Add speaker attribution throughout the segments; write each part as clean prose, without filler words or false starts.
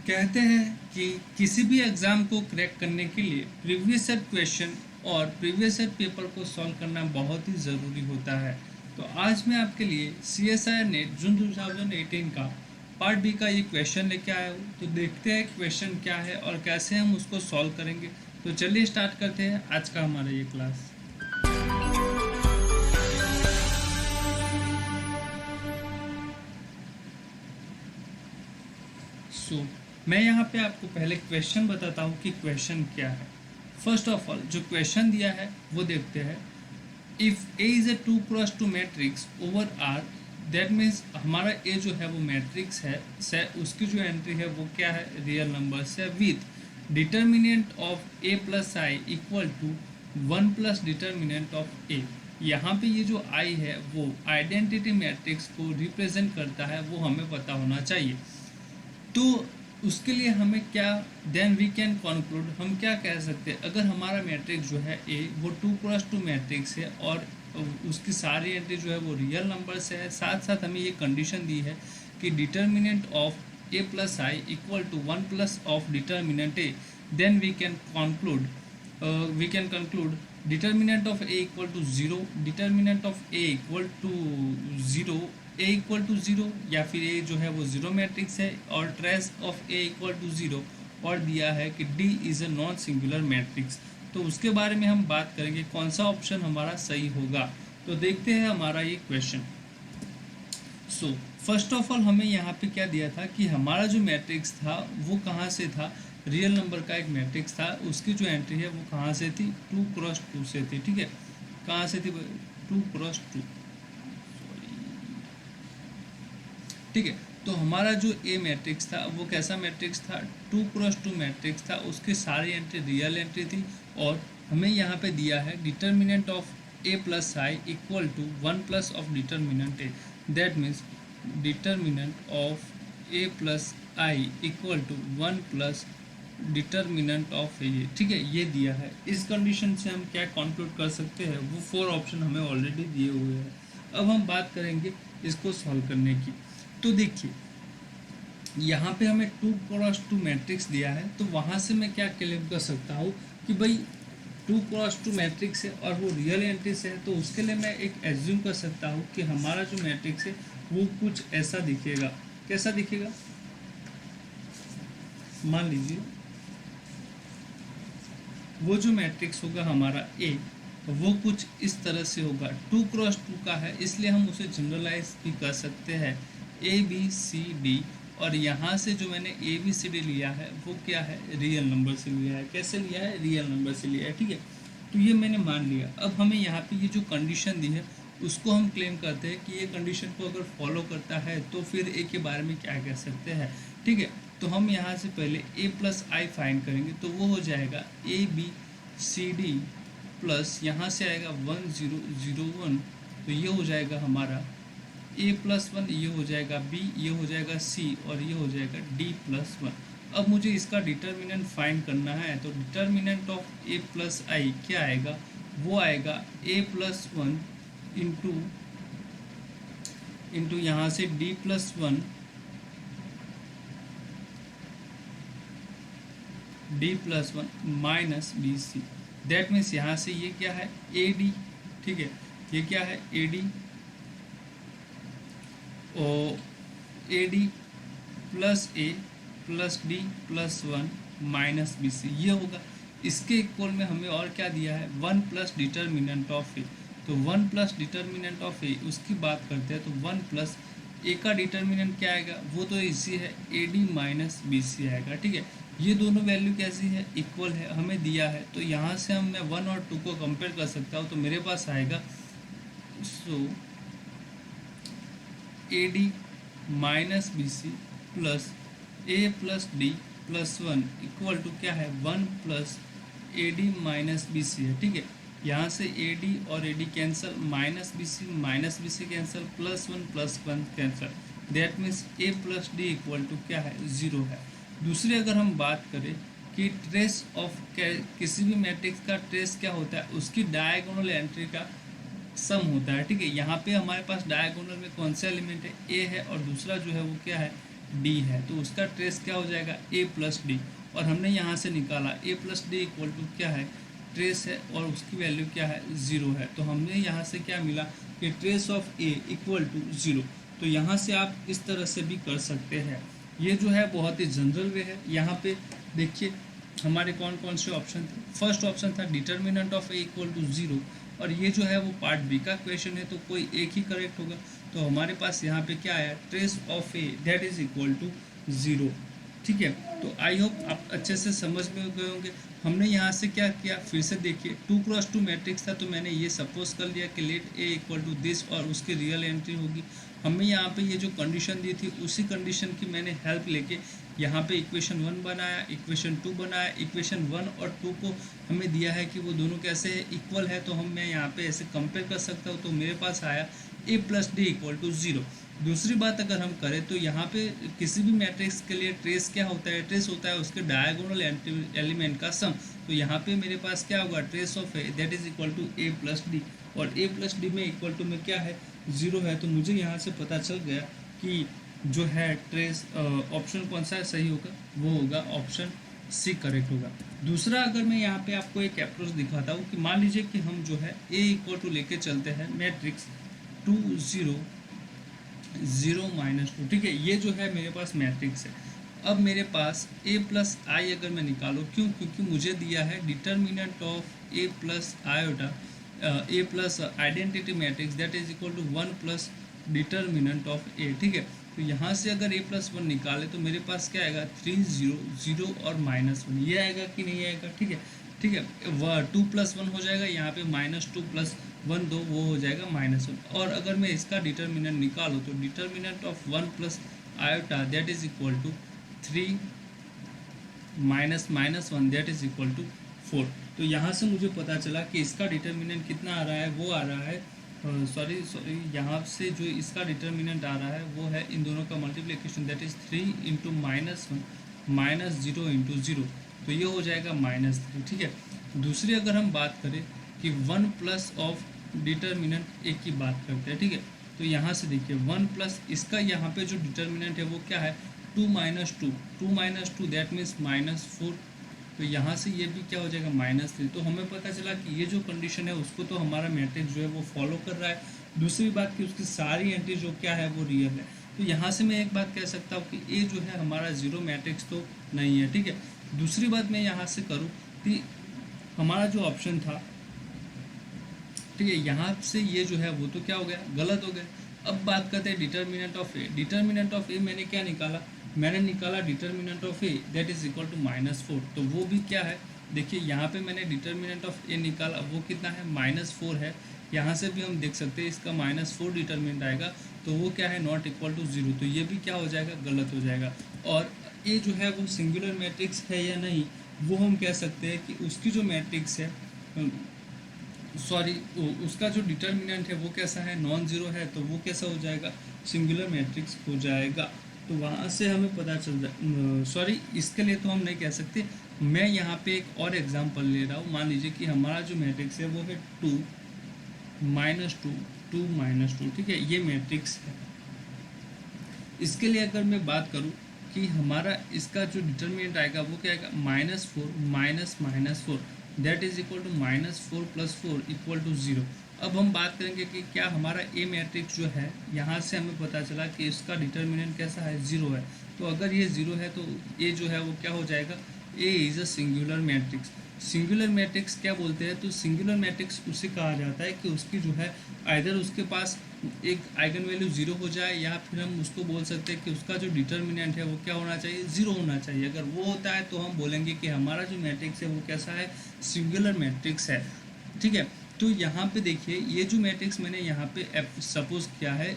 Speaker 1: कहते हैं कि किसी भी एग्ज़ाम को क्रैक करने के लिए प्रीवियस ईयर क्वेश्चन और प्रीवियस ईयर पेपर को सॉल्व करना बहुत ही ज़रूरी होता है। तो आज मैं आपके लिए CSIR नेट जून 2018 का पार्ट बी का ये क्वेश्चन लेके आया हूँ। तो देखते हैं क्वेश्चन क्या है और कैसे हम उसको सॉल्व करेंगे। तो चलिए स्टार्ट करते हैं आज का हमारा ये क्लास। मैं यहाँ पे आपको पहले क्वेश्चन बताता हूँ कि क्वेश्चन क्या है। फर्स्ट ऑफ ऑल जो क्वेश्चन दिया है वो देखते हैं। If A is A 2x2 matrix over R, that means हमारा ए जो है वो मैट्रिक्स है से उसकी जो एंट्री है वो क्या है, रियल नंबर से, with determinant of A plus I equal to 1 plus determinant of A. यहाँ पे ये जो आई है वो आइडेंटिटी मैट्रिक्स को रिप्रेजेंट करता है, वो हमें पता होना चाहिए। तो उसके लिए हमें क्या, देन वी कैन कंक्लूड, हम क्या कह सकते हैं, अगर हमारा मैट्रिक्स जो है ए वो 2x2 मैट्रिक्स है और उसकी सारी एंट्री जो है वो रियल नंबर से है, साथ साथ हमें ये कंडीशन दी है कि determinant of A plus I equal to 1 plus of determinant A, then we can conclude determinant of A equal to 0, determinant of A equal to 0, A equal to 0, या फिर ए जो है वो 0 मैट्रिक्स है और trace of A equal to 0, और दिया है कि D is a non singular matrix. तो उसके बारे में हम बात करेंगे कौन सा ऑप्शन हमारा सही होगा। तो देखते हैं हमारा ये question. So first of all हमें यहाँ पे क्या दिया था कि हमारा जो मैट्रिक्स था वो कहाँ से था, रियल नंबर का एक मैट्रिक्स था, उसकी जो एंट्री है वो कहाँ से थी, 2x2 से थी। ठीक है, कहाँ से थी, 2x2। ठीक है, तो हमारा जो ए मैट्रिक्स था वो कैसा मैट्रिक्स था, 2x2 मैट्रिक्स था, उसकी सारी एंट्री रियल एंट्री थी, और हमें यहाँ पे दिया है determinant of A plus I equal to 1 plus of determinant A, that means determinant of A plus I equal to 1 plus determinant of A. ठीक है, ये दिया है। इस कंडीशन से हम क्या कंक्लूड कर सकते हैं, वो 4 ऑप्शन हमें ऑलरेडी दिए हुए हैं। अब हम बात करेंगे इसको सॉल्व करने की। तो देखिए यहाँ पे हमें 2x2 मैट्रिक्स दिया है, तो वहाँ से मैं क्या क्लेम कर सकता हूँ कि भाई 2x2 मैट्रिक्स है और वो रियल एंट्री से है, तो उसके लिए मैं एक एज्यूम कर सकता हूँ कि हमारा जो मैट्रिक्स है वो कुछ ऐसा दिखेगा। कैसा दिखेगा, मान लीजिए वो जो मैट्रिक्स होगा हमारा ए, वो कुछ इस तरह से होगा। 2x2 का है इसलिए हम उसे जनरलाइज भी कर सकते हैं, ए बी सी डी, और यहाँ से जो मैंने ए बी सी डी लिया है वो क्या है, रियल नंबर से लिया है। कैसे लिया है, रियल नंबर से लिया है। ठीक है, तो ये मैंने मान लिया। अब हमें यहाँ पे ये जो कंडीशन दी है उसको हम क्लेम करते हैं कि ये कंडीशन को अगर फॉलो करता है तो फिर ए के बारे में क्या कह सकते हैं। ठीक है, तो हम यहाँ से पहले ए प्लस आई फाइंड करेंगे, तो वो हो जाएगा A B C D plus यहाँ से आएगा 1 0 0 1, तो ये हो जाएगा हमारा ए प्लस 1, ये हो जाएगा बी, ये हो जाएगा सी, और ये हो जाएगा डी प्लस 1। अब मुझे इसका डिटर्मिनेंट फाइंड करना है, तो डिटर्मिनेंट ऑफ ए प्लस आई क्या आएगा, वो आएगा ए प्लस 1 इंटू यहाँ से D plus 1, D plus 1 minus B C. That means यहाँ से ये क्या है, ए डी। ठीक है, ये क्या है, ए डी, और A D plus A plus D plus 1 minus B C, ये होगा। इसके इक्वल में हमें और क्या दिया है, 1 प्लस डिटर्मिनेंट ऑफ ए, तो 1 प्लस डिटर्मिनेंट ऑफ ए उसकी बात करते हैं, तो 1 प्लस ए का डिटर्मिनेंट क्या आएगा, वो तो इसी है, A D minus B C आएगा। ठीक है, ये दोनों वैल्यू कैसी है, इक्वल है, हमें दिया है, तो यहाँ से हम मैं 1 और 2 को कंपेयर कर सकता हूँ, तो मेरे पास आएगा so A D minus B C plus A plus D plus 1 equal to क्या है, 1 plus A D minus B C है। ठीक है, यहाँ से ए डी और A D cancel, minus B C cancel, plus 1 cancel, that means A plus D equal to क्या है, 0 है। दूसरी अगर हम बात करें कि ट्रेस ऑफ किसी भी मैट्रिक्स का ट्रेस क्या होता है, उसकी डायगोनल एंट्री का सम होता है। ठीक है, यहाँ पे हमारे पास डायगोनल में कौन सा एलिमेंट है, ए है, और दूसरा जो है वो क्या है, डी है, तो उसका ट्रेस क्या हो जाएगा ए प्लस डी। और हमने यहाँ से निकाला ए प्लस डी इक्वल टू क्या है, ट्रेस है, और उसकी वैल्यू क्या है, ज़ीरो है। तो हमने यहाँ से क्या मिला कि trace of A equal to zero. तो यहाँ से आप इस तरह से भी कर सकते हैं। ये जो है बहुत ही जनरल वे है। यहाँ पे देखिए हमारे कौन कौन से ऑप्शन थे। फर्स्ट ऑप्शन था determinant of A equal to zero, और ये जो है वो पार्ट बी का क्वेश्चन है, तो कोई एक ही करेक्ट होगा। तो हमारे पास यहाँ पे क्या आया, trace of A that is equal to zero. ठीक है, तो आई होप आप अच्छे से समझ में गए होंगे। हमने यहाँ से क्या किया, फिर से देखिए 2x2 मैट्रिक्स था, तो मैंने ये सपोज कर लिया कि let A equal to this, और उसकी रियल एंट्री होगी। हमें यहाँ पे ये जो कंडीशन दी थी उसी कंडीशन की मैंने हेल्प लेके यहाँ पे इक्वेशन 1 बनाया, इक्वेशन 2 बनाया। इक्वेशन 1 और 2 को हमें दिया है कि वो दोनों कैसे है, इक्वल है, तो हम मैं यहाँ पे ऐसे कंपेयर कर सकता हूँ। तो मेरे पास आया A plus D equal to zero. दूसरी बात अगर हम करें तो यहाँ पे किसी भी मैट्रिक्स के लिए ट्रेस क्या होता है, ट्रेस होता है उसके डायगोनल एलिमेंट का सम। तो यहाँ पे मेरे पास क्या होगा, trace of A that is equal to A plus D, और ए प्लस डी में इक्वल टू में क्या है, ज़ीरो है। तो मुझे यहाँ से पता चल गया कि जो है ट्रेस ऑप्शन कौन सा सही होगा, वो होगा ऑप्शन सी करेक्ट होगा। दूसरा अगर मैं यहाँ पे आपको एक अप्रोच दिखाता हूँ कि मान लीजिए कि हम जो है ए इक्वल टू लेके चलते हैं मैट्रिक्स 2 0 0 -2। ठीक है, ये जो है मेरे पास मैट्रिक्स है। अब मेरे पास ए प्लस आई अगर मैं निकालूँ, क्यों, क्योंकि मुझे दिया है determinant of A plus iota A plus identity matrix that is equal to 1 plus determinant of A. ठीक है, तो यहाँ से अगर ए प्लस 1 निकाले तो मेरे पास क्या आएगा, 3 0 0 और -1, ये आएगा कि नहीं आएगा। ठीक है, ठीक है, 2 + 1 हो जाएगा, यहाँ पे -2 + 1 2 वो हो जाएगा -1। और अगर मैं इसका डिटर्मिनेंट निकालूँ तो determinant of 1 plus iota that is equal to 3 -1 that is equal to 4। तो यहाँ से मुझे पता चला कि इसका डिटर्मिनेंट कितना आ रहा है, वो आ रहा है सॉरी यहाँ से जो इसका डिटर्मिनेंट आ रहा है वो है इन दोनों का मल्टीप्लिकेशन दैट इज 3 × -1 -0 × 0, तो ये हो जाएगा -3। ठीक है, दूसरी अगर हम बात करें कि 1 प्लस ऑफ डिटर्मिनेंट एक की बात करते हैं। ठीक है, तो यहाँ से देखिए 1 प्लस इसका यहाँ पे जो डिटर्मिनेंट है वो क्या है, 2 - 2 दैट मीन्स -4। तो यहाँ से ये भी क्या हो जाएगा, -3। तो हमें पता चला कि ये जो कंडीशन है उसको तो हमारा मैट्रिक्स जो है वो फॉलो कर रहा है। दूसरी बात कि उसकी सारी एंट्री जो क्या है वो रियल है। तो यहाँ से मैं एक बात कह सकता हूँ कि ये जो है हमारा जीरो मैट्रिक्स तो नहीं है। ठीक है, दूसरी बात मैं यहाँ से करूँ कि हमारा जो ऑप्शन था, ठीक है, यहाँ से ये जो है वो तो क्या हो गया, गलत हो गया। अब बात करते हैं determinant of A. Determinant of A मैंने क्या निकाला, मैंने निकाला determinant of A that is equal to -4। तो वो भी क्या है, देखिए यहाँ पे मैंने डिटर्मिनेंट ऑफ ए निकाला, वो कितना है, -4 है। यहाँ से भी हम देख सकते हैं इसका -4 डिटर्मिनेंट आएगा, तो वो क्या है, नॉट इक्वल टू 0। तो ये भी क्या हो जाएगा, गलत हो जाएगा। और ए जो है वो सिंगुलर मैट्रिक्स है या नहीं, वो हम कह सकते हैं कि उसकी जो मैट्रिक्स है सॉरी उसका जो डिटर्मिनेंट है वो कैसा है, नॉन ज़ीरो है, तो वो कैसा हो जाएगा, सिंगुलर मैट्रिक्स हो जाएगा। तो वहाँ से हमें पता चल जाए, सॉरी इसके लिए तो हम नहीं कह सकते। मैं यहाँ पे एक और एग्जांपल ले रहा हूँ। मान लीजिए कि हमारा जो मैट्रिक्स है वो है 2 -2 2 -2। ठीक है, ये मैट्रिक्स है। इसके लिए अगर मैं बात करूँ कि हमारा इसका जो डिटर्मिनेंट आएगा वो क्या आएगा, -4 -4 that is equal to -4 + 4 equal to 0। अब हम बात करेंगे कि क्या हमारा ए मैट्रिक्स जो है, यहाँ से हमें पता चला कि इसका डिटर्मिनेंट कैसा है, 0 है। तो अगर ये 0 है तो ए जो है वो क्या हो जाएगा, A is a singular matrix. Singular matrix क्या बोलते हैं, तो सिंगुलर मैट्रिक्स उसे कहा जाता है कि उसकी जो है आइदर उसके पास एक आइगन वैल्यू 0 हो जाए, या फिर हम उसको बोल सकते हैं कि उसका जो डिटर्मिनेंट है वो क्या होना चाहिए, 0 होना चाहिए। अगर वो होता है तो हम बोलेंगे कि हमारा जो मैट्रिक्स है वो कैसा है, सिंगुलर मैट्रिक्स है। ठीक है, तो यहाँ पे देखिए ये जो मैट्रिक्स मैंने यहाँ पे सपोज किया है,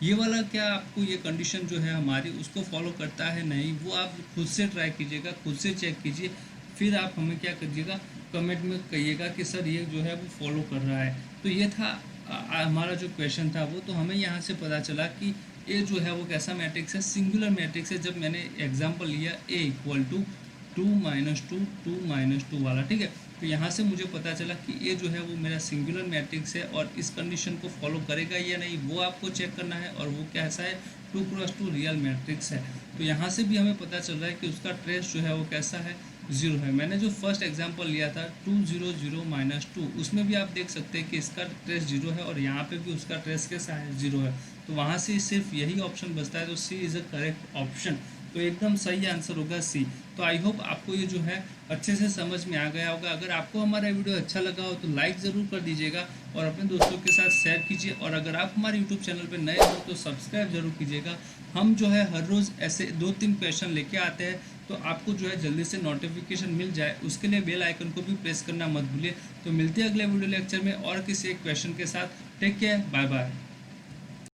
Speaker 1: ये वाला क्या आपको ये कंडीशन जो है हमारी उसको फॉलो करता है नहीं, वो आप खुद से ट्राई कीजिएगा, खुद से चेक कीजिए, फिर आप हमें क्या करिएगा, कमेंट में कहिएगा कि सर ये जो है वो फॉलो कर रहा है। तो ये था हमारा जो क्वेश्चन था वो। तो हमें यहाँ से पता चला कि ए जो है वो कैसा मैट्रिक्स है, सिंगुलर मैट्रिक्स है। जब मैंने एग्जांपल लिया ए इक्वल टू 2 - 2 2 - 2 वाला। ठीक है, तो यहाँ से मुझे पता चला कि ये जो है वो मेरा सिंगुलर मैट्रिक्स है और इस कंडीशन को फॉलो करेगा या नहीं वो आपको चेक करना है, और वो कैसा है 2x2 रियल मैट्रिक्स है। तो यहाँ से भी हमें पता चल रहा है कि उसका ट्रेस जो है वो कैसा है, 0 है। मैंने जो फर्स्ट एग्जांपल लिया था 2 0 0 -2, उसमें भी आप देख सकते हैं कि इसका ट्रेस 0 है और यहाँ पे भी उसका ट्रेस कैसा है, 0 है। तो वहाँ से सिर्फ यही ऑप्शन बचता है, तो सी इज़ अ करेक्ट ऑप्शन। तो एकदम सही आंसर होगा सी। तो आई होप आपको ये जो है अच्छे से समझ में आ गया होगा। अगर आपको हमारा वीडियो अच्छा लगा हो तो लाइक ज़रूर कर दीजिएगा और अपने दोस्तों के साथ शेयर कीजिए, और अगर आप हमारे यूट्यूब चैनल पर नए हो तो सब्सक्राइब जरूर कीजिएगा। हम जो है हर रोज़ ऐसे 2-3 क्वेश्चन लेके आते हैं, तो आपको जो है जल्दी से नोटिफिकेशन मिल जाए उसके लिए बेल आइकन को भी प्रेस करना मत भूलिए। तो मिलते हैं अगले वीडियो लेक्चर में और किसी एक क्वेश्चन के साथ। Take care, bye bye.